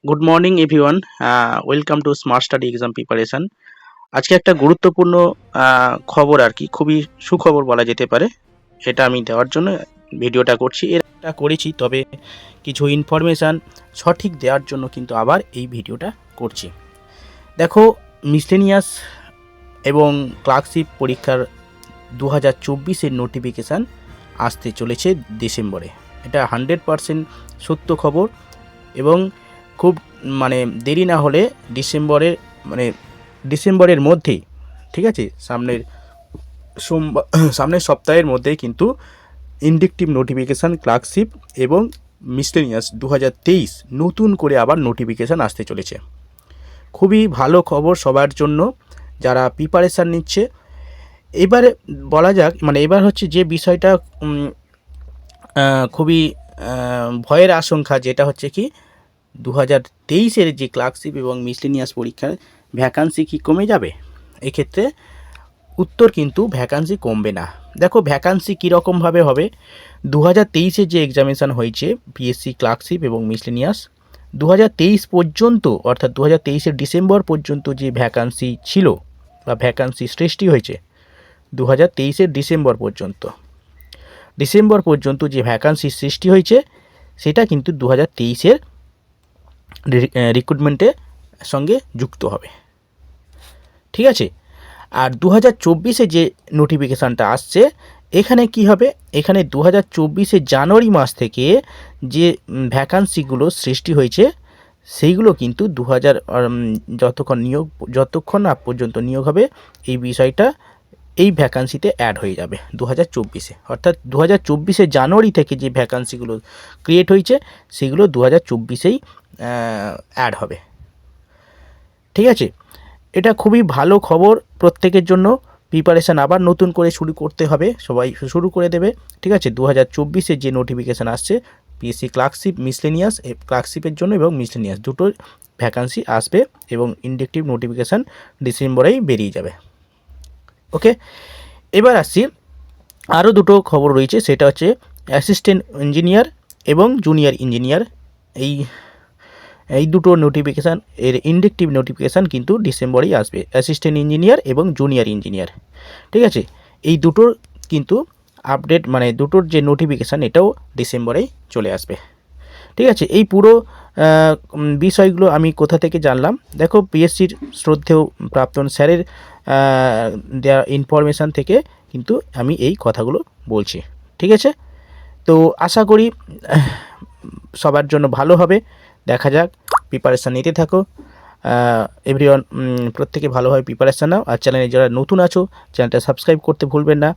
Good morning everyone. Welcome to smart study exam preparation. আজকে একটা গুরুত্বপূর্ণ খবর আর কি, খুবই সুখবর বলা যেতে পারে। এটা আমি দেওয়ার জন্য ভিডিওটা করছি। এটা করেছি, তবে কিছু ইনফরমেশান সঠিক দেওয়ার জন্য কিন্তু আবার এই ভিডিওটা করছি। দেখো, মিসলেনিয়াস এবং ক্লার্কশিপ পরীক্ষার 2024-এর নোটিফিকেশান আসতে চলেছে ডিসেম্বরে। এটা 100% সত্য খবর এবং খুব দেরি না হলে ডিসেম্বরের মধ্যেই, ঠিক আছে, সামনের সপ্তাহের মধ্যেই কিন্তু ইন্ডিকটিভ নোটিফিকেশান ক্লার্কশিপ এবং মিসলেনিয়াস 2023 নতুন করে আবার নোটিফিকেশান আসতে চলেছে। খুবই ভালো খবর সবার জন্য যারা প্রিপারেশান নিচ্ছে। এবারে বলা যাক, এবার হচ্ছে যে বিষয়টা খুবই ভয়ের আশঙ্কা, যেটা হচ্ছে কি 2023-এর যে ক্লার্কশিপ এবং মিসলেনিয়াস পরীক্ষার ভ্যাকান্সি কি কমে যাবে? এক্ষেত্রে উত্তর কিন্তু ভ্যাকান্সি কমবে না। দেখো, ভ্যাকান্সি কীরকমভাবে হবে। 2023-এ যে এক্সামিনেশান হয়েছে পিএসসি ক্লার্কশিপ এবং মিসলেনিয়াস, 2023 পর্যন্ত, অর্থাৎ 2023-এর ডিসেম্বর পর্যন্ত যে ভ্যাকান্সি ছিল বা ভ্যাকান্সি সৃষ্টি হয়েছে, 2023-এর ডিসেম্বর পর্যন্ত যে ভ্যাকান্সি সৃষ্টি হয়েছে সেটা কিন্তু 2023-এর রিক্রুটমেন্টের সঙ্গে যুক্ত হবে, ঠিক আছে। আর 2024-এ যে নোটিফিকেশানটা আসছে, এখানে কি হবে, এখানে 2024-এ জানুয়ারি মাস থেকে যে ভ্যাকান্সিগুলো সৃষ্টি হয়েছে সেইগুলো কিন্তু যতক্ষণ না পর্যন্ত নিয়োগ হবে এই বিষয়টা এই ভ্যাকান্সিতে অ্যাড হয়ে যাবে 2024-এ। অর্থাৎ 2024-এ জানুয়ারি থেকে যে ভ্যাকান্সিগুলো ক্রিয়েট হয়েছে সেগুলো 2024-এই অ্যাড হবে, ঠিক আছে। এটা খুবই ভালো খবর প্রত্যেকের জন্য। প্রিপারেশান আবার নতুন করে শুরু করতে হবে, সবাই শুরু করে দেবে, ঠিক আছে। 2024-এ যে নোটিফিকেশান আসছে পিএসসি ক্লার্কশিপের জন্য এবং মিসলেনিয়াস দুটো ভ্যাকান্সি আসবে এবং ইন্ডিকটিভ নোটিফিকেশান ডিসেম্বরেই বেরিয়ে যাবে। ওকে, এবার আসছি আরও দুটো খবর রয়েছে, সেটা হচ্ছে অ্যাসিস্ট্যান্ট ইঞ্জিনিয়ার এবং জুনিয়র ইঞ্জিনিয়ার। এই দুটো নোটিফিকেশান, এর ইন্ডিকটিভ নোটিফিকেশান কিন্তু ডিসেম্বরেই আসবে, অ্যাসিস্ট্যান্ট ইঞ্জিনিয়ার এবং জুনিয়র ইঞ্জিনিয়ার, ঠিক আছে। এই দুটোর কিন্তু আপডেট, দুটোর যে নোটিফিকেশান এটাও ডিসেম্বরেই চলে আসবে, ঠিক আছে। এই পুরো বিষয়গুলো আমি কোথা থেকে জানলাম? দেখো, পিএসসির শ্রদ্ধেয় প্রাক্তন স্যারের দেওয়া ইনফরমেশান থেকে কিন্তু আমি এই কথাগুলো বলছি, ঠিক আছে। তো আশা করি সবার জন্য ভালো হবে। দেখা যাক, প্রিপারেশান নিতে থাকো এভরিওয়ান। প্রত্যেকে ভালোভাবে প্রিপারেশান নাও। আর চ্যানেলে যারা নতুন আছো, চ্যানেলটা সাবস্ক্রাইব করতে ভুলবেন না।